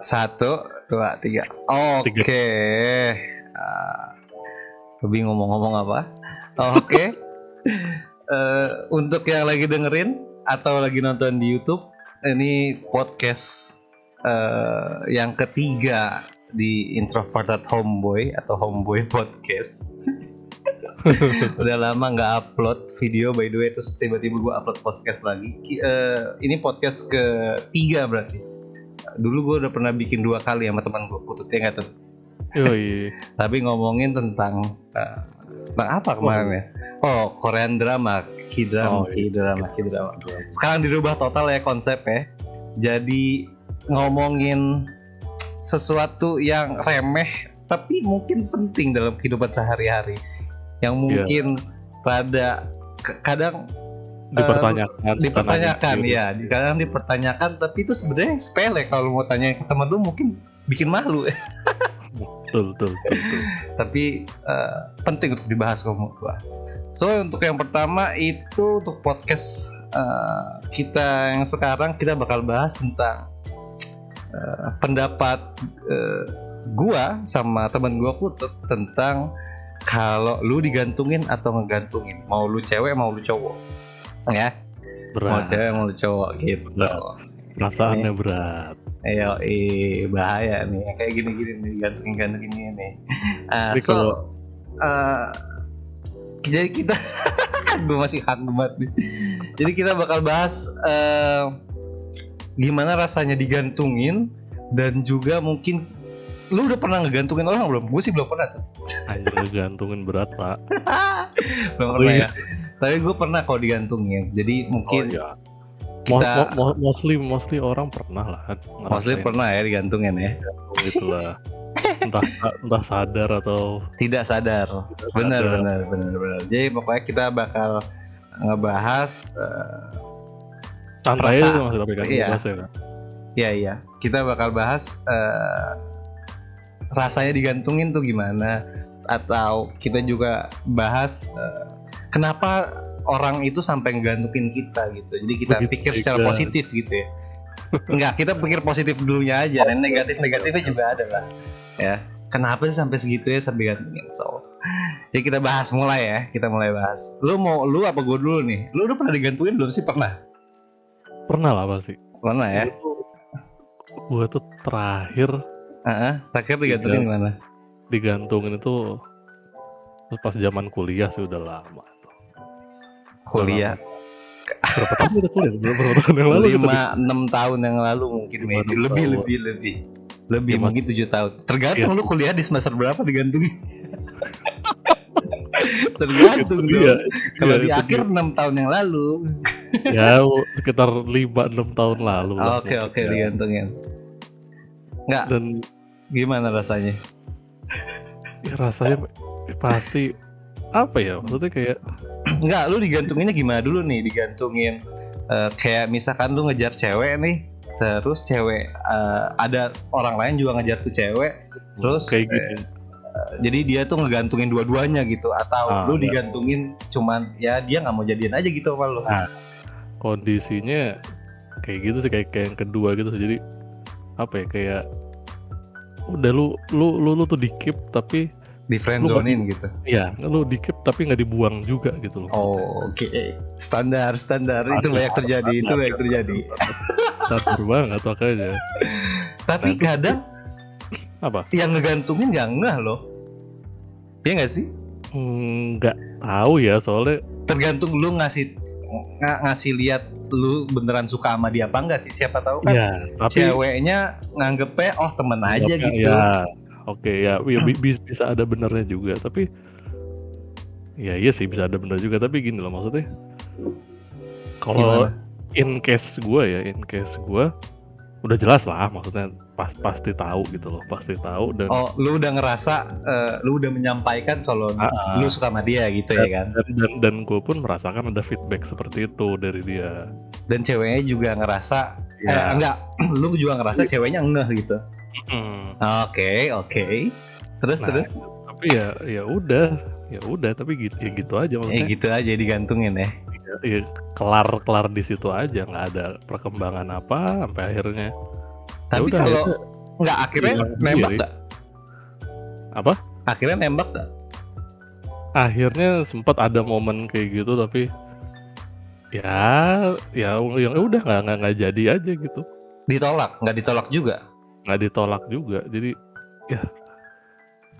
1, 2, 3. Tiga. Oke. Lebih ngomong-ngomong apa? Oke. Untuk yang lagi dengerin atau lagi nonton di YouTube, ini podcast yang ketiga di Introverted Homeboy atau Homeboy Podcast. Udah lama nggak upload video, by the way, terus tiba-tiba gue upload podcast lagi. Ini podcast ketiga berarti. Dulu gue udah pernah bikin 2 kali sama teman gue, Pututnya nggak tuh. Yoi. Tapi ngomongin tentang apa kemarin ya? Oh, Korean drama, K-drama. Sekarang dirubah total ya konsepnya. Jadi ngomongin sesuatu yang remeh tapi mungkin penting dalam kehidupan sehari-hari. Yang mungkin rada kadang dipertanyakan ya, kadang dipertanyakan, tapi itu sebenarnya sepele kalau mau tanya ke teman lu mungkin bikin malu. Betul. Tapi penting untuk dibahas kalau menurut gua. So untuk yang pertama itu untuk podcast kita yang sekarang, kita bakal bahas tentang pendapat gua sama teman gua Putut tentang kalau lu digantungin atau ngegantungin, mau lu cewek mau lu cowok, ya. Berat. Mau cewek mau lu cowok gitu. Perasaannya berat. Ayo, bahaya nih kayak gini-gini nih, gantungin nih. Jadi kita gue masih banget nih. Jadi kita bakal bahas gimana rasanya digantungin, dan juga mungkin lu udah pernah ngegantungin orang belum? Gue sih belum pernah tuh. Anjir, ngegantungin berat, Pak. Belum pernah ya. Tapi gue pernah kok digantungin. Jadi mungkin kita mostly orang pernah lah. Mostly pernah ya digantungin ya. Gitulah. entah sadar atau tidak sadar. Benar. Jadi pokoknya kita bakal ngebahas santai itu maksud aplikasi iya. Kan? Iya. Kita bakal bahas rasanya digantungin tuh gimana, atau kita juga bahas kenapa orang itu sampai ngegantungin kita gitu. Jadi kita pikir secara positif gitu ya. Enggak, kita pikir positif dulunya aja, dan negatifnya juga ada lah. Ya, kenapa sih sampai segitu ya, sampai gantungin? So, jadi kita mulai bahas. Lu apa gue dulu nih? Lu udah pernah digantungin belum sih? Pernah lah pasti. Pernah ya? Gue tuh terakhir digantungin mana? Digantungin itu pas zaman kuliah sih, udah lama tuh. Kuliah? Berapa tahun udah kuliah? Berapa tahun yang lalu? 5-6 tahun yang lalu mungkin. Lebih mungkin 7 tahun. Tergantung lu kuliah di semester berapa digantungin. Tergantung dong. Kalau di akhir 6 tahun yang lalu. Ya sekitar 5-6 tahun lalu. Oke, digantungin. Enggak. Dan gimana rasanya? Ya, rasanya pasti apa ya? Maksudnya kayak enggak, lu digantunginnya gimana dulu nih? Digantungin kayak misalkan lu ngejar cewek nih, terus cewek ada orang lain juga ngejar tuh cewek, terus kayak gitu. Jadi dia tuh ngegantungin dua-duanya gitu, atau lu digantungin cuman ya dia nggak mau jadian aja gitu sama lu. Nah, kondisinya kayak gitu sih, kayak yang kedua gitu. Jadi apa ya, kayak udah lu tuh di keep tapi di friendzonein gitu. Iya, lu di keep tapi nggak dibuang juga gitu loh. Oke. Standar itu banyak terjadi. Standar banget makanya. Tapi kadang apa? Yang ngegantungin nggak ngeh loh. Iya nggak sih? Nggak tahu ya, soalnya tergantung lu ngasih lihat lu beneran suka sama dia apa enggak sih. Siapa tahu kan ya, tapi ceweknya nganggepnya temen aja gitu. Ya, oke, ya bisa ada benernya juga, tapi iya sih bisa ada bener juga. Tapi gini loh, maksudnya kalau in case gue udah jelas lah, maksudnya pasti tahu gitu loh, dan lu udah ngerasa lu udah menyampaikan kalau lu suka sama dia gitu ya kan, dan gue pun merasakan ada feedback seperti itu dari dia, dan ceweknya juga ngerasa lu juga ngerasa ceweknya ngeh gitu. Oke. Terus tapi ya udah tapi gitu aja maksudnya. Gitu aja digantungin ya. Ya kelar di situ aja, nggak ada perkembangan apa sampai akhirnya. Tapi Nggak, akhirnya hilang nembak sendiri. nggak? Apa? Akhirnya nembak nggak? Akhirnya sempat ada momen kayak gitu tapi ya ya udah nggak jadi aja gitu. Ditolak? Nggak ditolak juga? Nggak ditolak juga. Jadi ya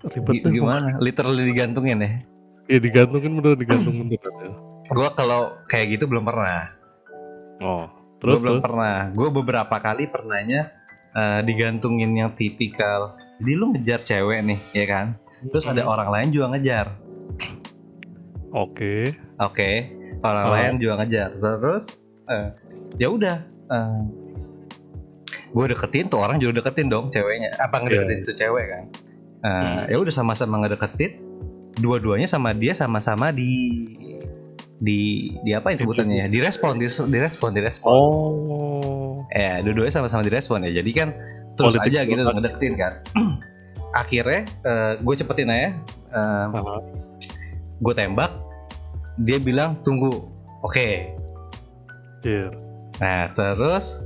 ribet deh pokoknya. Gimana? Literally digantungin ya? Ya digantungin beneran ya. Gue kalau kayak gitu belum pernah. Oh, Gue terus belum pernah. Gue beberapa kali pernahnya digantungin yang tipikal. Jadi lu ngejar cewek nih, ya kan? Terus ada orang lain juga ngejar. Oke. Orang lain juga ngejar. Terus ya udah. Gue deketin tuh orang juga deketin dong ceweknya. Apa ngedeketin tuh cewek kan? Ya udah sama-sama ngedeketin. Dua-duanya sama dia sama-sama di apa yang sebutannya ya? Direspon. Oh. Ya, dua-duanya sama-sama direspon ya. Jadi kan terus Politik aja gitu banget. ngedeketin kan. Akhirnya gue cepetin aja. Gue tembak. Dia bilang tunggu. Oke. Iya. Nah terus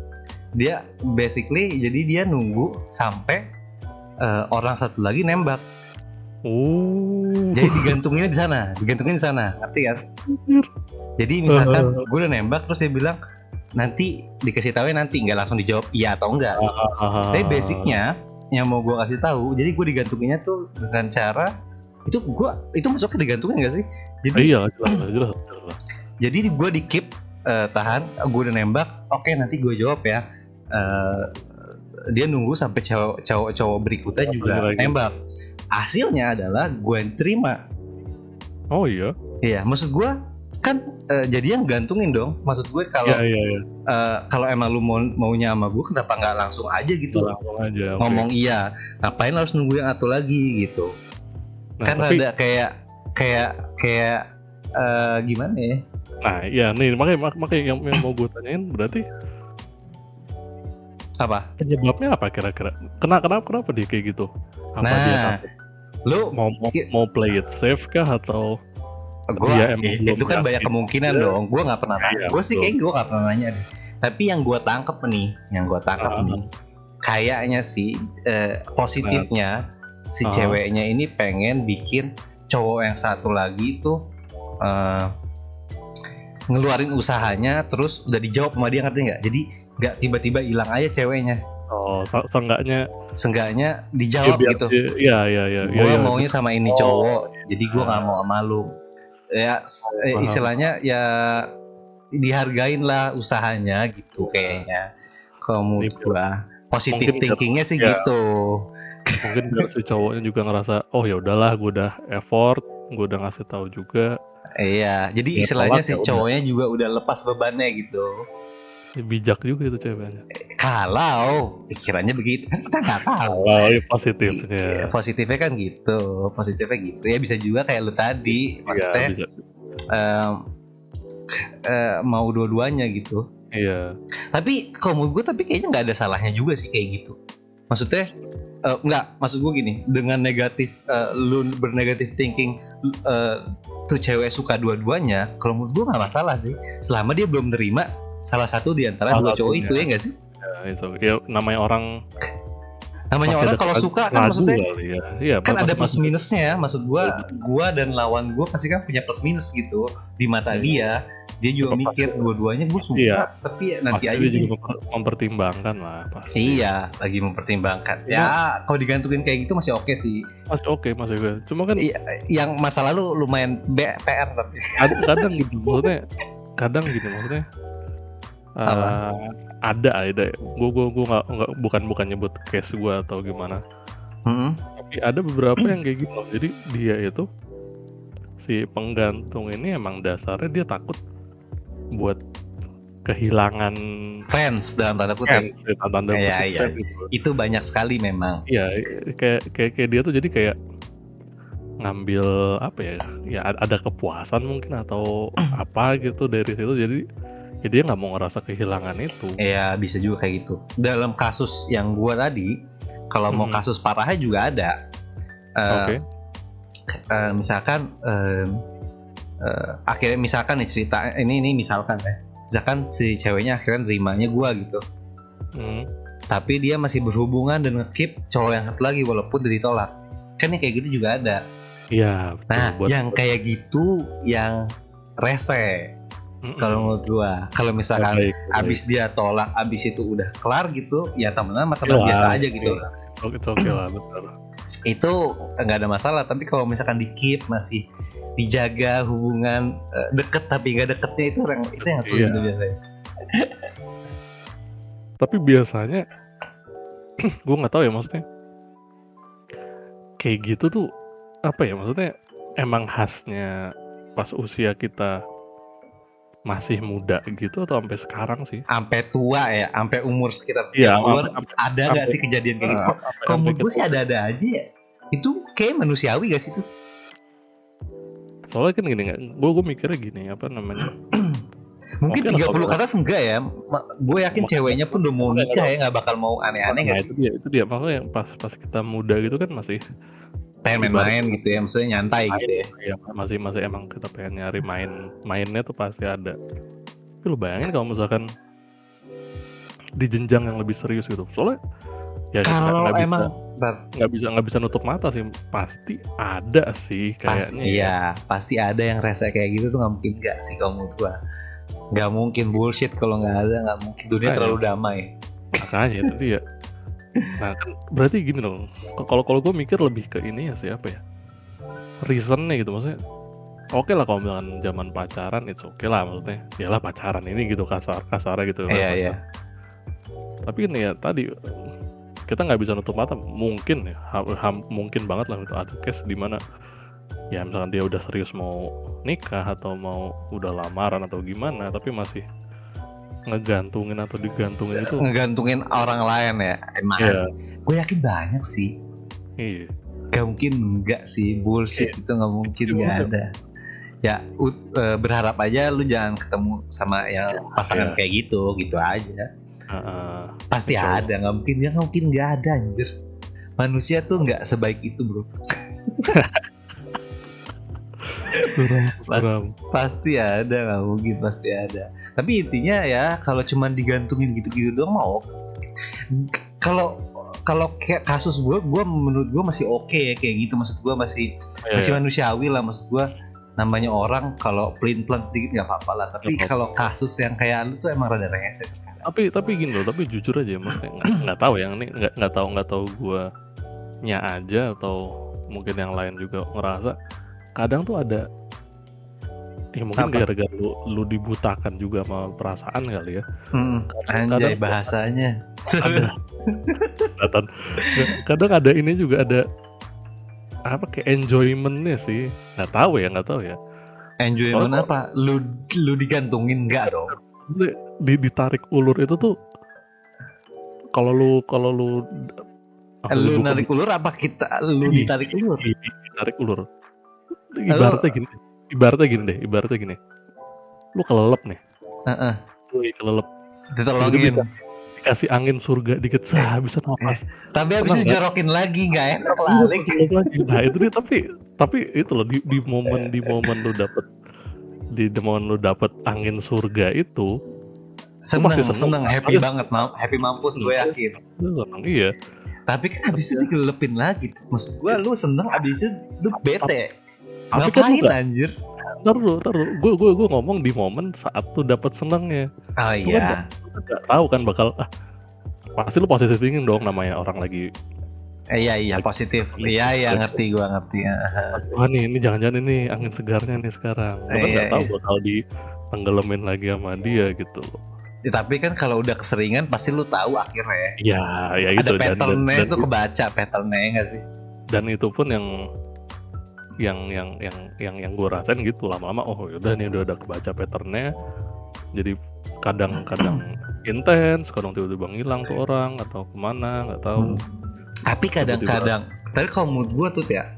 dia basically jadi dia nunggu sampai orang satu lagi nembak. Jadi digantungin di sana, ngerti kan? Jadi misalkan gue udah nembak terus dia bilang nanti dikasih tahu nanti, nggak langsung dijawab iya atau enggak. Tapi basicnya yang mau gue kasih tahu, jadi gue digantunginnya tuh dengan cara itu masuknya digantungin nggak sih? Jadi iya jelas. Jadi gue di keep tahan, gue udah nembak, oke nanti gue jawab ya. Dia nunggu sampai cowok berikutnya juga nembak. Hasilnya adalah gue yang terima. Oh iya. Iya, maksud gue kan jadi yang gantungin dong. Maksud gue kalau kalau emang lu maunya sama gue, kenapa nggak langsung aja gitu? Langsung aja. Ngomong iya. Ngapain harus nunggu yang satu lagi gitu? Nah, kan tapi, ada kayak gimana ya? Nah, iya nih makanya yang mau gue tanyain berarti apa? Penyebabnya apa kira-kira? Kenapa dia kayak gitu? Apa dia takut? Lu mau play it safe kah atau dia itu kan banyak kemungkinan dong. Gue nggak pernah nanya. Gue sih kayak gue nggak pernah nanya deh. Tapi yang gue tangkep nih, kayaknya sih positifnya si ceweknya ini pengen bikin cowok yang satu lagi itu ngeluarin usahanya, terus udah dijawab sama dia, ngerti nggak? Jadi nggak tiba-tiba hilang aja ceweknya. Oh, seenggaknya dijawab ya, gitu. Iya. Gue maunya sama ini cowok, jadi gue nggak mau sama lu. Ya istilahnya ya dihargain lah usahanya gitu kayaknya. Kalau menurut gue positif thinkingnya sih gitu. Mungkin si cowoknya juga ngerasa oh ya udahlah, gue udah effort, gue udah ngasih tahu juga. Iya, jadi istilahnya si cowoknya juga udah lepas bebannya gitu. Bijak juga itu ceweknya. Kalau pikirannya begitu kan kita nggak tahu. Kalau positifnya. Positifnya kan gitu, Ya bisa juga kayak lu tadi, maksudnya mau dua-duanya gitu. Iya. Tapi kalau menurut gue kayaknya nggak ada salahnya juga sih kayak gitu. Maksudnya maksud gue gini, dengan negatif lu bernegatif thinking tuh cewek suka dua-duanya, kalau menurut gue nggak masalah sih, selama dia belum nerima salah satu di antara dua cowok itu, ya nggak sih? Ya itu, ya namanya orang kalau suka kan maksudnya ya, kan ada plus minusnya ya. Maksud gue dan lawan gue pasti kan punya plus minus gitu di mata dia juga mikir dua-duanya gue suka, tapi nanti aja dia juga mempertimbangkan lah pasti. Iya, lagi mempertimbangkan. Ya kalau digantungin kayak gitu masih oke sih. Masih oke. Cuma kan yang masa lalu lumayan PR tapi kadang gitu maksudnya ada gue nggak bukan nyebut case gue atau gimana, tapi ada beberapa yang kayak gitu. Jadi dia itu si penggantung ini emang dasarnya dia takut buat kehilangan fans dalam tanda kutip. Iya. Itu banyak sekali memang. Iya, kayak dia tuh jadi kayak ngambil apa ya ada kepuasan mungkin atau apa gitu dari situ, jadi dia nggak mau ngerasa kehilangan itu. Iya, bisa juga kayak gitu. Dalam kasus yang gua tadi, kalau mau kasus parahnya juga ada. Misalkan akhirnya misalkan nih cerita ini misalkan ya, misalkan si ceweknya akhirnya nerimanya gua gitu. tapi dia masih berhubungan dan nge-keep cowok yang satu lagi walaupun udah ditolak. Kan yang kayak gitu juga ada. Iya. Nah, yang kayak gitu yang rese. Kalau menurut gua, kalau misalkan abis dia tolak, abis itu udah kelar gitu, ya temenan sama teman biasa aja gitu. Itu oke lah, betul. Itu nggak ada masalah. Tapi kalau misalkan di keep masih dijaga hubungan deket tapi nggak deketnya, itu yang sulit itu biasanya. Tapi biasanya, gue nggak tahu ya maksudnya. Kayak gitu tuh apa ya maksudnya? Emang khasnya pas usia kita masih muda gitu atau sampai sekarang sih? Sampai tua ya, sampai umur sekitar 30 ada nggak sih kejadian kayak gitu? Kalau menurut gue sih ada-ada aja ya. Itu kayak manusiawi gak sih itu? Soalnya kan gini, gue mikirnya gini, apa namanya? Mungkin 30 ke atas enggak ya. Gue yakin ceweknya pun udah mau nikah ya, nggak bakal mau aneh-aneh nggak sih? Itu dia makanya yang pas kita muda gitu kan masih pengen main-main gitu ya, maksudnya nyantai gitu ya. Iya, masih emang kita pengen nyari mainnya tuh pasti ada. Tapi lu bayangin kalau misalkan di jenjang yang lebih serius gitu. Soalnya ya kalau emang nggak bisa nutup mata sih, pasti ada sih kayaknya. Iya, pasti ada yang rese kayak gitu tuh, nggak mungkin nggak sih kalau menurut gua. Nggak mungkin, bullshit kalau nggak ada, nggak mungkin, dunia terlalu damai. Makanya itu dia. Nah kan berarti gini dong, kalau gue mikir lebih ke ini ya sih, apa ya, reasonnya gitu, maksudnya oke lah kalau misalkan zaman pacaran itu oke lah, maksudnya yalah pacaran ini gitu kasarnya gitu. Iya. Tapi ini ya tadi kita nggak bisa nutup mata, mungkin ya mungkin banget lah itu ada case di mana ya misalkan dia udah serius mau nikah atau mau udah lamaran atau gimana, tapi masih ngegantungin atau digantungin itu, ngegantungin orang lain ya. Gue yakin banyak sih. Iya. Gak mungkin enggak sih, bullshit itu nggak mungkin, nggak ada. Ya berharap aja lu jangan ketemu sama yang pasangan kayak gitu aja. Pasti ada, nggak mungkin nggak ada, anjir. Manusia tuh nggak sebaik itu, bro. Pasti ada, nggak mungkin pasti ada. Tapi intinya ya kalau cuma digantungin gitu-gitu doang mau. Kalau kayak kasus gue menurut gue masih oke ya kayak gitu. Maksud gue masih manusiawi lah. Maksud gue namanya orang kalau pelin-pelan sedikit nggak apa-apa lah. Tapi kalau kasus yang kayak lu tuh emang rada rese. Tapi gini loh, tapi jujur aja maksudnya nggak tahu yang ini nggak tahu gue nya aja atau mungkin yang lain juga ngerasa kadang tuh ada ya mungkin gara-gara lu dibutakan juga sama perasaan kali ya. Anjay bahasanya. Kadang ada ini juga, ada apa kayak enjoymentnya sih, nggak tahu ya. Enjoyment apa? Lu digantungin nggak dong? Ditarik ulur itu tuh kalau lu narik ulur apa lu ditarik ulur? Ditarik ulur. Ibaratnya gini. Lu kelelep nih. Lu kelelep. Ditolongin. Dikasih angin surga dikit, bisa nafas. Tapi habis itu jorokin lagi, nggak enak lalik. Nah itu dia, tapi itu loh di momen lu dapet angin surga itu seneng happy banget, happy mampus gue yakin. Iya. Tapi kan habis itu digelepin lagi. Maksud gue lu seneng, habis itu lu bete. Ngapain anjir? Taruh. Gue ngomong di momen saat tuh dapat senangnya. Oh iya. Kan gak tahu kan bakal pasti lu positif thinking dong, namanya orang lagi. Iya positif. Iya ngerti. Wah ini jangan-jangan ini angin segarnya nih sekarang. Lu kan nggak tahu bakal ditenggelamin lagi sama dia gitu. Ya, tapi kan kalau udah keseringan pasti lu tahu akhirnya. Ya itu. Ada patternnya itu kebaca patternnya nggak sih? Dan itu pun yang gue rasain gitu, lama-lama yaudah nih udah ada kebaca patternnya, jadi kadang intens, kadang tiba-tiba ngilang tuh orang atau kemana nggak tahu. Tapi kadang-kadang, tapi kalau menurut gue tuh ya,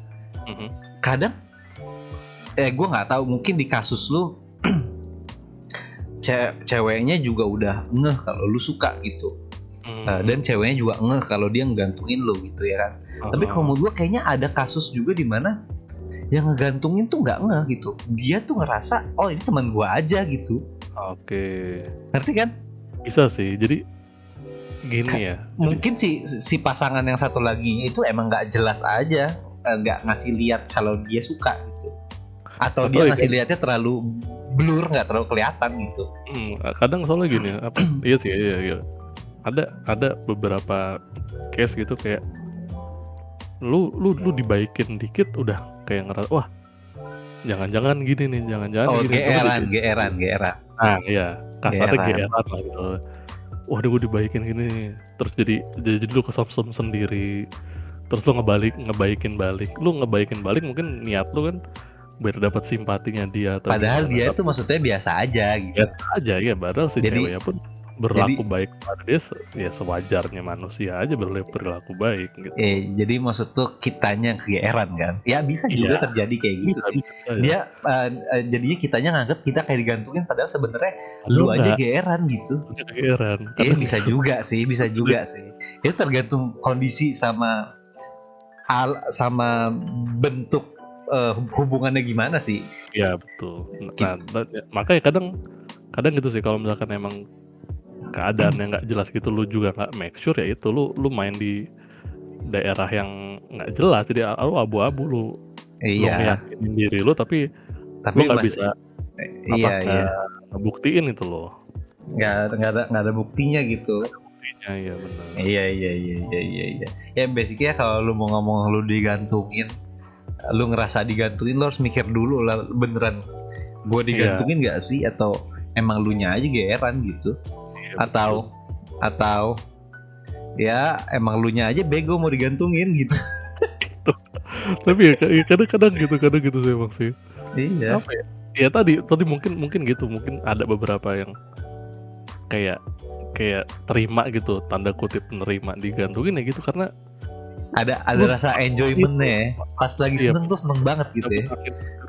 kadang gue nggak tahu, mungkin di kasus lu ceweknya juga udah ngeh kalau lu suka gitu. Dan ceweknya juga ngeh kalau dia ngegantungin lu gitu ya kan. Tapi kalau menurut gue kayaknya ada kasus juga di mana yang ngegantungin tuh nggak ngeh gitu. Dia tuh ngerasa ini teman gue aja gitu. Oke. Ngerti kan? Bisa sih. Jadi gini ya. Mungkin si pasangan yang satu lagi itu emang nggak jelas aja, nggak ngasih lihat kalau dia suka gitu, atau dia ngasih lihatnya terlalu blur, nggak terlalu kelihatan gitu. Kadang soalnya gini apa iya sih iya ada beberapa case gitu kayak lu dibaikin dikit udah kayak ngerasa wah jangan-jangan gini nih, jangan-jangan gini. geeran. Nah iya, kasarnya geeran lah gitu. Wah, gue dibaikin gini, terus jadi lu kesomsom sendiri, terus lu ngebaikin balik mungkin niat lu kan biar dapat simpatinya dia. Padahal dia itu maksudnya biasa aja gitu. Biasa aja ya, padahal si ceweknya pun berlaku baik pada dia ya sewajarnya manusia aja berlaku baik gitu. Jadi maksud tuh kitanya kegeeran kan? Ya bisa juga terjadi kayak gitu sih. Dia jadinya kitanya nganggap kita kayak digantungin padahal sebenarnya lu aja geeran gitu. Geeran. Bisa juga sih. Itu tergantung kondisi sama bentuk hubungannya gimana sih? Iya betul. Nah, makanya kadang gitu sih kalau misalkan emang keadaan yang nggak jelas gitu, lu juga nggak make sure ya itu lu main di daerah yang nggak jelas, jadi lu abu-abu lu meyakinin diri lu tapi lu nggak bisa ngebuktiin itu loh, nggak ada buktinya gitu. Iya benar. Iya. Ya basicnya kalau lu mau ngomong lu digantungin, lu ngerasa digantungin, lu harus mikir dulu lah beneran gue digantungin nggak sih, atau emang lu nya aja geeran gitu, atau ya emang lu nya aja bego mau digantungin gitu. Tapi ya kadang gitu sih emang sih. Iya. Apa ya? Ya tadi mungkin gitu, mungkin ada beberapa yang kayak terima gitu, tanda kutip menerima digantungin ya gitu, karena ada rasa enjoymentnya pas lagi seneng tuh seneng banget gitu ya.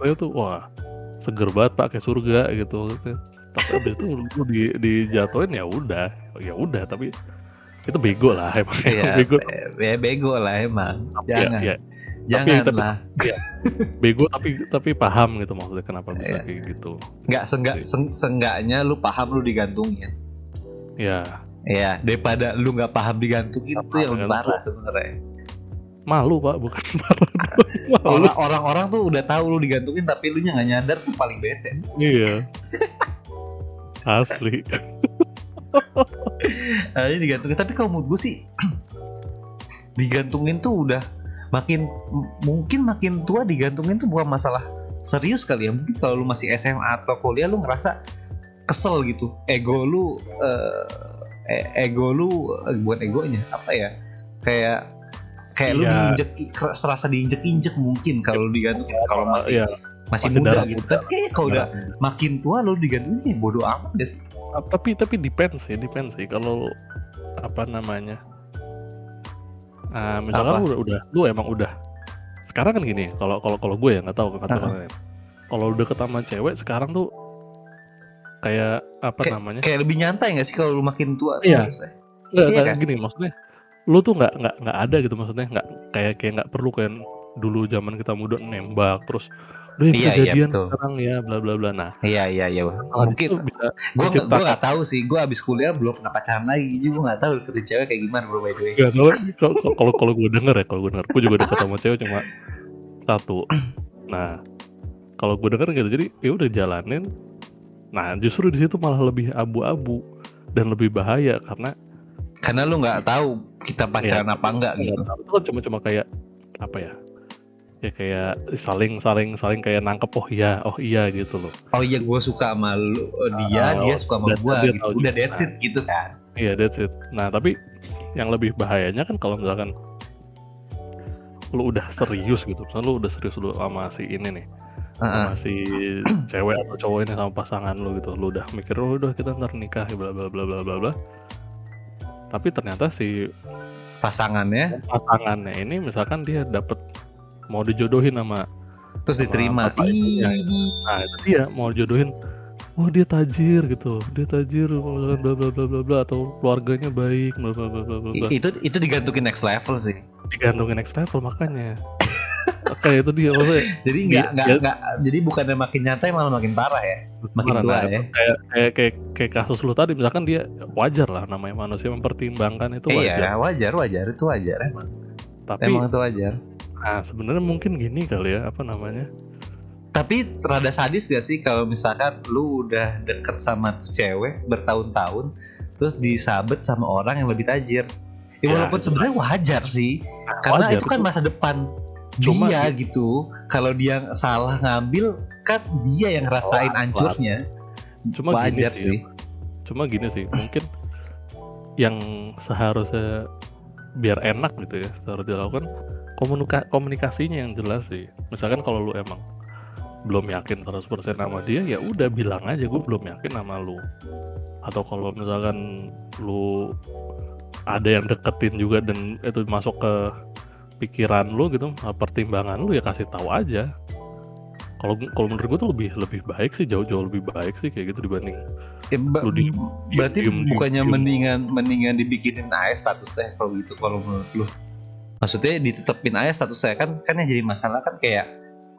Itu tuh wah seger banget pak, kayak surga gitu. Tapi abis itu lu dijatuhin ya udah tapi itu bego lah emang. Bego lah emang. Jangan lah. Ya, bego tapi paham gitu maksudnya kenapa bisa kayak gitu. Seenggaknya lu paham lu digantungin. Ya daripada lu nggak paham digantungin itu yang lebih parah sebenarnya. Malu pak, bukan malu. Orang-orang tuh udah tahu lu digantungin tapi lu nya nggak nyadar tuh paling bete. Iya. Asli. Jadi digantungin, tapi kalau menurut gue sih digantungin tuh udah makin tua digantungin tuh bukan masalah serius kali ya. Mungkin kalau lu masih SMA atau kuliah lu ngerasa kesel gitu, ego lu bukan egonya apa ya, kayak lu serasa diinjek mungkin kalau lu digantungin kalau masih muda gitu. Tapi kayak kalau udah makin tua lu digantungin kayak bodoh amat deh sih. Tapi depends sih kalau apa namanya. Misalkan lu emang udah sekarang kan gini, kalau gue ya nggak tahu kata-kata. Kalau udah ketemu cewek sekarang tuh kayak namanya? Kayak lebih nyantai nggak sih kalau lu makin tua? Iya. Nggak gini maksudnya. Lu tuh nggak ada gitu, maksudnya nggak kayak nggak perlu kan dulu zaman kita muda nembak terus udah kejadian sekarang ya bla bla bla. Nah iya mungkin gue nggak tahu sih, gue abis kuliah belum pernah pacaran lagi, jadi gue nggak tahu deketin cewek kayak gimana bro, by the way. Kalau gue denger gue juga deket sama cewek cuma satu. Nah kalau gue denger gitu, jadi ya udah jalanin. Nah justru di situ malah lebih abu-abu dan lebih bahaya karena lu nggak tahu kita pacaran apa enggak gitu. Itu kan cuma kayak apa ya? Ya kayak saling kayak nangkep oh iya gitu loh. Oh iya gue suka sama lu, dia suka sama gue gitu. Udah that's it gitu kan. Iya that's it. Nah tapi yang lebih bahayanya kan kalau misalkan lu udah serius gitu, misalnya lu udah serius lu sama si ini nih, sama si cewek atau cowok ini sama pasangan lu gitu, lu udah mikir udah kita ntar nikah bla bla bla bla bla bla. Tapi ternyata si pasangannya ini misalkan dia dapet mau dijodohin sama terus diterima. Nah itu dia mau dijodohin, dia tajir gitu, bla bla bla bla bla atau keluarganya baik bla bla bla bla. Itu digantungin next level sih. Digantungin next level makanya. Kayak itu dia maksudnya. Jadi nggak jadi bukannya makin nyantai malah makin parah ya, makin tua ya. Kayak kasus lu tadi misalkan dia wajar lah, namanya manusia mempertimbangkan itu wajar. Iya wajar itu wajar emang. Tapi emang itu wajar. Nah sebenarnya mungkin gini kali ya, apa namanya? Tapi rada sadis gak sih kalau misalkan lu udah deket sama tuh cewek bertahun-tahun, terus disabet sama orang yang lebih tajir. Ya walaupun sebenarnya wajar sih, karena wajar, itu kan masa depan dia gitu. Kalau dia salah ngambil, kan dia yang ngerasain hancurnya. Cuma wajar sih. Cuma gini sih, mungkin yang seharusnya biar enak gitu ya, harus dilakukan komunikasinya yang jelas sih. Misalkan kalau lu emang belum yakin 100% sama dia, ya udah bilang aja gue belum yakin sama lu. Atau kalau misalkan lu ada yang deketin juga dan itu masuk ke pikiran lu gitu, pertimbangan lu, ya kasih tahu aja. Kalau menurut gue tuh lebih baik sih, jauh lebih baik sih kayak gitu dibanding berarti bukannya mendingan dibikinin aja statusnya kalau gitu, kalau menurut lu. Maksudnya ditetepin aja statusnya, kan yang jadi masalah kan kayak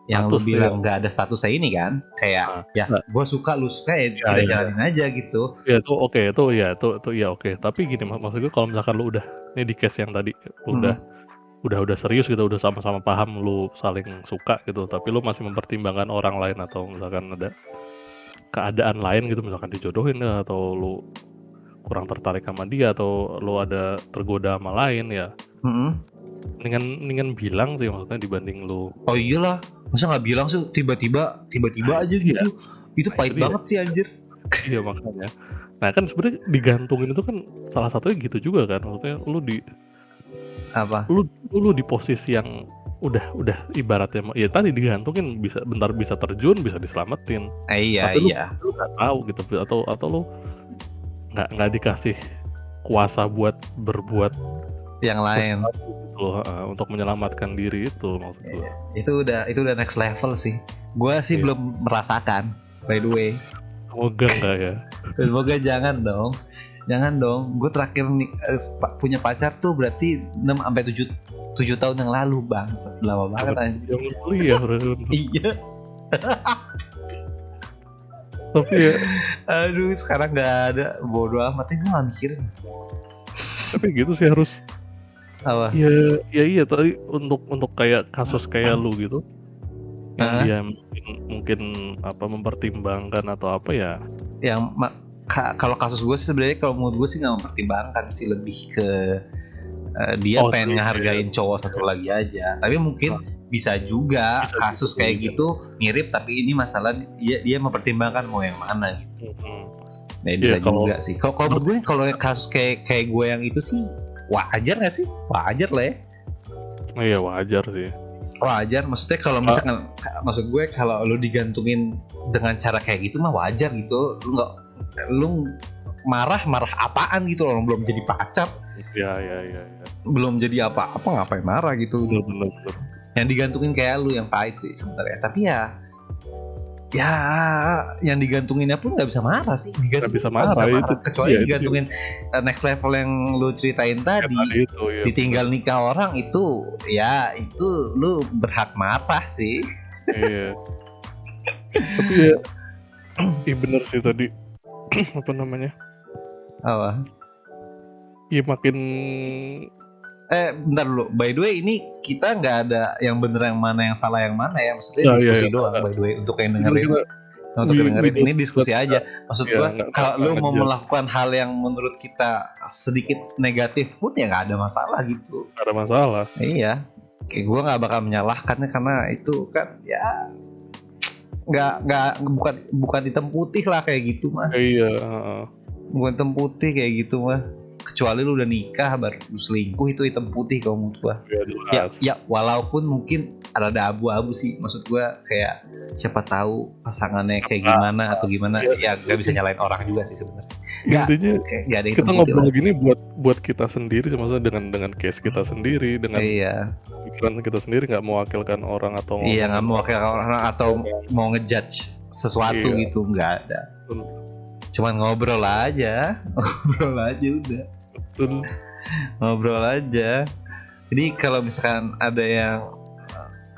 yang lu bilang nggak ada statusnya ini kan, kayak gue suka lu suka ya kita jalanin aja gitu. Ya itu oke, itu oke. Tapi gini maksud gue, kalau misalkan lu udah, ini di case yang tadi udah serius gitu, udah sama-sama paham lu saling suka gitu, tapi lu masih mempertimbangkan orang lain atau misalkan ada keadaan lain gitu, misalkan dijodohin ya, atau lu kurang tertarik sama dia, atau lu ada tergoda sama lain ya. Mendingan bilang sih maksudnya, dibanding lu. Oh iyalah, masa nggak bilang sih, tiba-tiba aja gitu. Itu pahit banget sih anjir. Iya makanya. Nah kan sebenarnya digantungin itu kan salah satunya gitu juga kan, maksudnya lu di apa? Lu di posisi yang udah ibaratnya ya tadi digantungin, bentar bisa terjun, bisa diselamatin. Iya. Lu nggak tahu gitu, atau lu nggak dikasih kuasa buat berbuat yang lain gitu, untuk menyelamatkan diri itu maksud gue. Itu udah next level sih. Gue sih belum merasakan, by the way. Semoga enggak ya. Semoga jangan dong. Gue terakhir punya pacar tuh berarti 6-7 tahun yang lalu, bang. Lama banget anjir. Iya. Iya. Tapi ya, aduh sekarang nggak ada, bodo amat, gue nggak mikirin. Tapi gitu sih harus. Apa? Iya tadi untuk kayak kasus kayak lu gitu, yang dia mungkin apa mempertimbangkan atau apa ya. Yang kalau kasus gue sih sebenarnya, kalau menurut gue sih nggak mempertimbangkan sih, lebih ke dia pengen ngehargain cowok satu lagi aja. Tapi mungkin bisa juga kasus kayak gitu mirip, tapi ini masalah dia mempertimbangkan mau yang mana gitu. Nah bisa juga sih. Kalau menurut gue, kalau kasus kayak gue yang itu sih wajar nggak sih? Wajar lah ya. Iya wajar sih. Wajar, maksudnya kalau misalkan, maksud gue kalau lu digantungin dengan cara kayak gitu mah wajar gitu. Lu marah apaan gitu, orang belum jadi pacar. Iya. Belum jadi apa-apa ngapain marah gitu. Bener. Yang digantungin kayak lu yang pahit sih sebenarnya. Tapi ya yang digantunginnya pun nggak bisa marah sih. Digantungin bisa marah. Kecuali digantungin next level yang lu ceritain tadi. Ditinggal nikah orang itu lu berhak marah sih. Iya. Tapi ya bener sih tadi. Apa namanya? Apa? Ya makin. Bentar dulu. By the way, ini kita nggak ada yang bener yang mana, yang salah yang mana ya. Maksudnya diskusi doang. By the way, untuk yang dengerin, ini diskusi aja. Maksud gua, kalau lu mau melakukan hal yang menurut kita sedikit negatif pun ya nggak ada masalah gitu. Nggak ada masalah. Iya. Kayak gua nggak bakal menyalahkannya, karena itu kan ya bukan hitam putih lah kayak gitu mah. Iya. Bukan hitam putih kayak gitu mah. Kecuali lu udah nikah baru lu selingkuh, itu hitam putih kalau menurut gua. Ya walaupun mungkin ada abu-abu sih, maksud gua kayak siapa tahu pasangannya kayak gimana atau gimana. Ya nggak bisa nyalain orang juga sih sebenarnya. Nggak ada hitam putih. Kita ngobrol gini buat kita sendiri, maksudnya dengan case kita sendiri, dengan pikiran kita sendiri, nggak mewakilkan orang atau nggak mewakilkan orang atau mau ngejudge sesuatu gitu, nggak ada. Cuman ngobrol aja udah. Betul. Ngobrol aja. Jadi kalau misalkan ada yang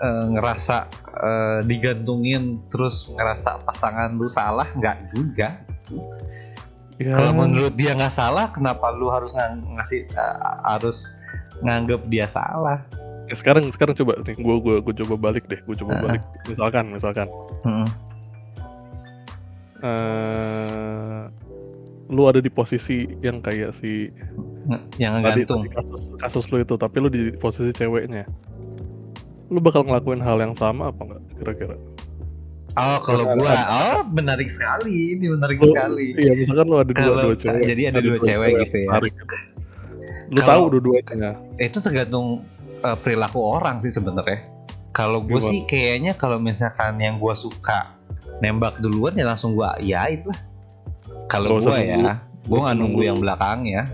ngerasa digantungin terus ngerasa pasangan lu salah, nggak juga gitu. Ya, Kalau menurut dia nggak salah, kenapa lu harus harus nganggap dia salah? ya sekarang coba nih, gue coba balik deh, balik. Misalkan, lu ada di posisi yang kayak si yang tadi gantung. kasus lu itu, tapi lu di posisi ceweknya, lu bakal ngelakuin hal yang sama apa nggak kira-kira? Oh, kalau gua, menarik sekali, ini menarik sekali. Iya, misalkan lu ada dua cewek. Jadi ada dua cewek gitu ya. Lu tahu dua-duanya. Itu tergantung perilaku orang sih sebenarnya. Kalau gue sih kayaknya kalau misalkan yang gue suka nembak duluan ya langsung gue iyain lah. Kalau gue ya, gue nggak nunggu yang belakangnya,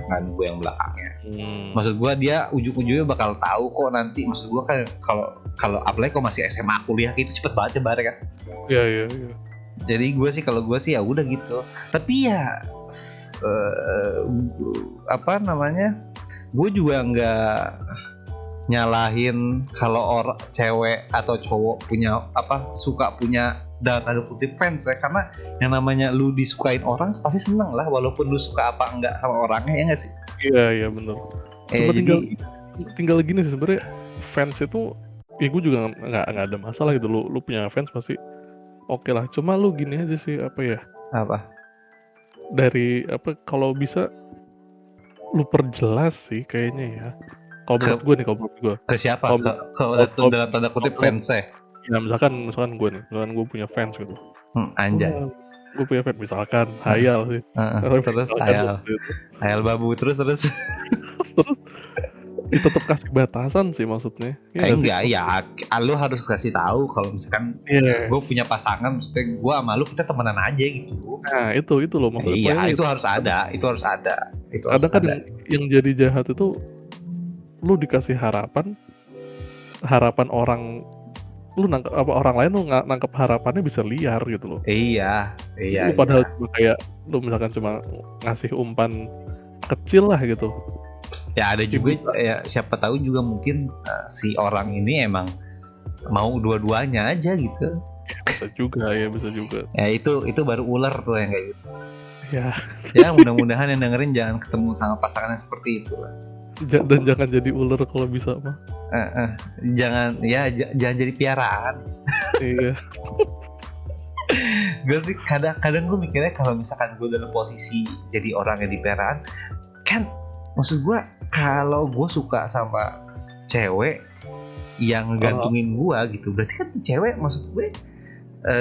Maksud gue dia ujung-ujungnya bakal tahu kok nanti. Maksud gue kan kalau apalagi kok masih SMA kuliah gitu cepet banget nyebarnya kan. Iya. Jadi kalau gue sih ya udah gitu. Tapi ya gue juga nggak nyalahin kalau orang cewek atau cowok suka punya dalam tanda kutip fans ya, karena yang namanya lu disukain orang pasti seneng lah walaupun lu suka apa enggak sama orangnya, ya nggak sih? Iya benar. Tinggal gini sih sebenarnya, fans itu ya gue juga nggak ada masalah gitu. Lu punya fans pasti oke lah. Cuma lu gini aja sih dari kalau bisa lu perjelas sih kayaknya ya. Kalau menurut gue ke siapa? Kalau dalam tanda kutip fans ya? Ya misalkan gue punya fans gitu. Anjay. Gue punya fans misalkan Hayal sih. Terus Hayal babu terus. Terus tetap kasih batasan sih maksudnya. Enggak ya, lu harus kasih tahu kalau misalkan gue punya pasangan, maksudnya gue sama lu kita temenan aja gitu. Nah itu loh maksudnya. Iya, itu harus ada. Ada kan yang jadi jahat itu lu dikasih harapan orang, lu nangkep orang lain, lu nangkep harapannya bisa liar gitu loh. Iya. Lu padahal cuma kayak lu misalkan cuma ngasih umpan kecil lah gitu. Ya ada juga ya, siapa tahu juga mungkin si orang ini emang mau dua-duanya aja gitu. Bisa juga. Ya itu baru ular tuh yang kayak gitu. Ya mudah-mudahan yang dengerin jangan ketemu sama pasangan yang seperti itu lah. Dan jangan jadi ular kalau bisa mah. Jangan jadi piaraan. Iya. Gue sih kadang gue mikirnya kalau misalkan gue dalam posisi jadi orang yang dipiaraan, kan maksud gue kalau gue suka sama cewek yang gantungin gue gitu, berarti kan tuh cewek, maksud gue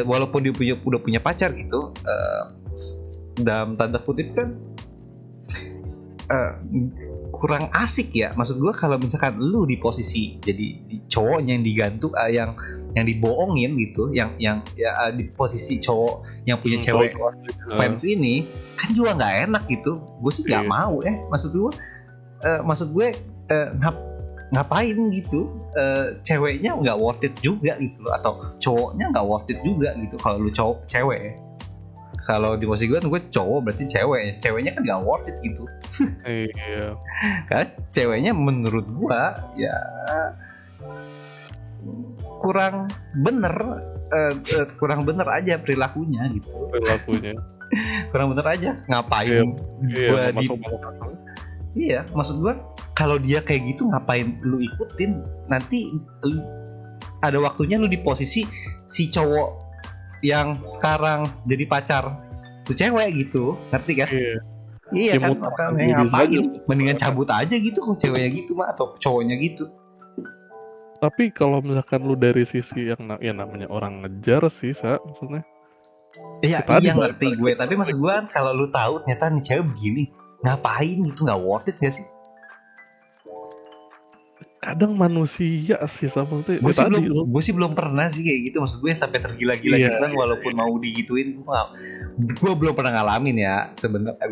walaupun dia udah punya pacar gitu, dalam tanda kutip kan kurang asik ya. Maksud gue kalau misalkan lu di posisi jadi cowoknya yang digantung, yang dibohongin gitu, yang di posisi cowok yang punya cewek fans ini, kan juga nggak enak gitu. Gue sih nggak mau ya. Maksud gue ngapain gitu, ceweknya nggak worth it juga gitu loh, atau cowoknya nggak worth it juga gitu kalau lu cewek. Kalau di posisi gue cowok berarti ceweknya kan nggak worth it gitu. Iya. Karena ceweknya menurut gue ya kurang bener aja perilakunya gitu. Kurang bener aja. Ngapain gue Iya, maksud gue kalau dia kayak gitu ngapain lu ikutin? Nanti ada waktunya lu di posisi si cowok yang sekarang jadi pacar tuh cewek gitu, ngerti kan? Iya kan, makanya ngapain? Mendingan cabut aja gitu kok ceweknya gitu mah, atau cowoknya gitu. Tapi kalau misalkan lu dari sisi yang namanya orang ngejar sih, maksudnya. Iya ngerti gue, tapi maksud gue kan kalau lu tahu ternyata nih cewek begini, ngapain gitu, nggak worth it gak sih? Kadang manusia sih sama itu. Gue sih belum pernah sih kayak gitu, maksud gue sampai tergila-gila gitu kan, walaupun mau digituin gue belum pernah ngalamin ya sebenarnya.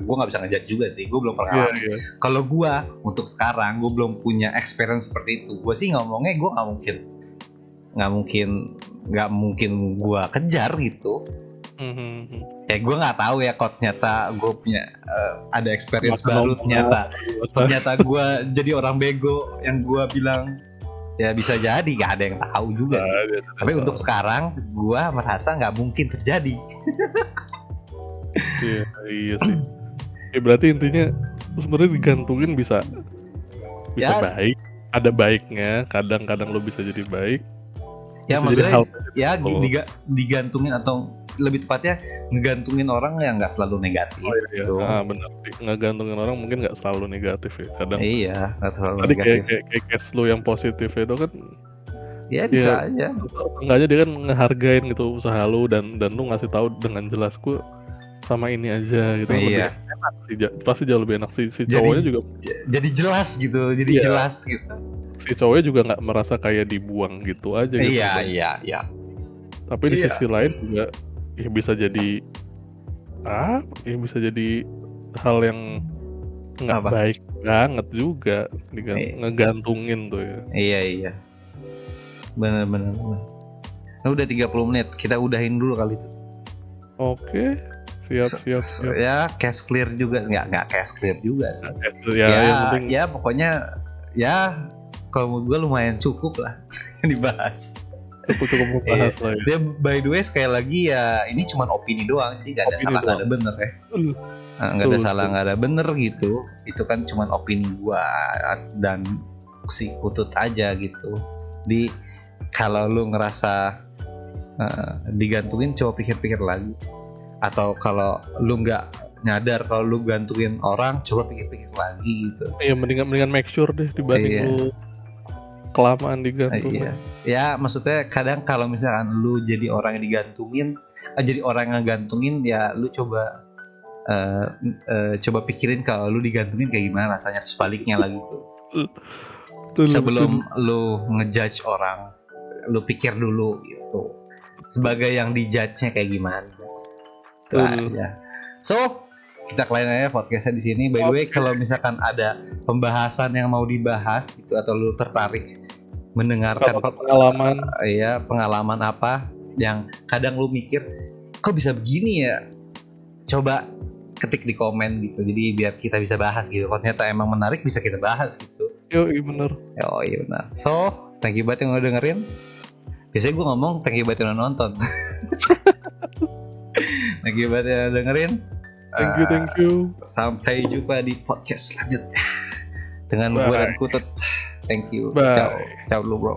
Gue nggak bisa ngejudge juga sih, gue belum pernah ngalamin. Kalau gue untuk sekarang gue belum punya experience seperti itu. Gue sih ngomongnya gue nggak mungkin gue kejar gitu. Ya gue nggak tahu ya, kok ternyata gue punya ada experience baru, ternyata gue jadi orang bego yang gue bilang Ya bisa jadi, gak ada yang tahu juga sih. Tapi untuk sekarang gua merasa nggak mungkin terjadi. Iya sih. Ya berarti intinya sebenarnya digantungin bisa Ya. baik, ada baiknya. Kadang-kadang lo bisa jadi baik. Ya bisa maksudnya ya kalau digantungin atau lebih tepatnya ngegantungin orang yang nggak selalu negatif. Gitu. Benar. Ngegantungin orang mungkin nggak selalu negatif ya. Kadang. Iya, nggak selalu Tadi negatif. kayak case lo yang positif itu kan. Ya bisa aja. Enggaknya dia kan ngehargain gitu usaha lo dan lu ngasih tahu dengan jelas gue sama ini aja gitu. Iya. Enak sih, pasti jauh lebih enak si cowoknya juga. Jadi jelas gitu, jelas gitu. Si cowoknya juga nggak merasa kayak dibuang gitu aja gitu. Iya. Tapi di sisi lain juga ya bisa jadi bisa jadi hal yang nggak baik banget juga ngegantungin tuh ya. Iya. Benar. Nah, udah 30 menit, kita udahin dulu kali itu. Oke. Siap. Ya cash clear juga, nggak cash clear juga sih. Ya pokoknya ya kalau menurut gue lumayan cukup lah dibahas. Cukup membahas lah ya. Dia by the way sekali lagi ya ini cuma opini doang, jadi nggak ada salah nggak ada bener ya. Nggak ada salah nggak ada bener gitu. Itu kan cuma opini gua dan si Putut aja gitu. Di kalau lu ngerasa digantungin, coba pikir-pikir lagi. Atau kalau lu nggak nyadar kalau lu gantungin orang, coba pikir-pikir lagi gitu. Iya, mendingan make sure deh dibanding lu kelamaan digantung. Ya maksudnya kadang kalau misalkan lu jadi orang yang digantungin, jadi orang yang ngegantungin, ya lu coba pikirin kalau lu digantungin kayak gimana rasanya, sebaliknya lagi tuh. Sebelum lu ngejudge orang, lu pikir dulu gitu. Sebagai yang dijudge-nya kayak gimana. Itu aja. So, kita kelarin aja podcastnya di sini. By the way, kalau misalkan ada pembahasan yang mau dibahas gitu atau lu tertarik mendengarkan pengalaman apa yang kadang lu mikir kok bisa begini ya, coba ketik di komen gitu. Jadi biar kita bisa bahas gitu. Kalau ternyata emang menarik bisa kita bahas gitu. Iya benar. So, thank you banget yang udah dengerin. Biasanya gue ngomong thank you banget yang udah nonton. Thank you banget yang udah dengerin. Thank you. Sampai jumpa di podcast selanjutnya dengan gue dan Kutut. Thank you. Bye. Ciao dulu bro.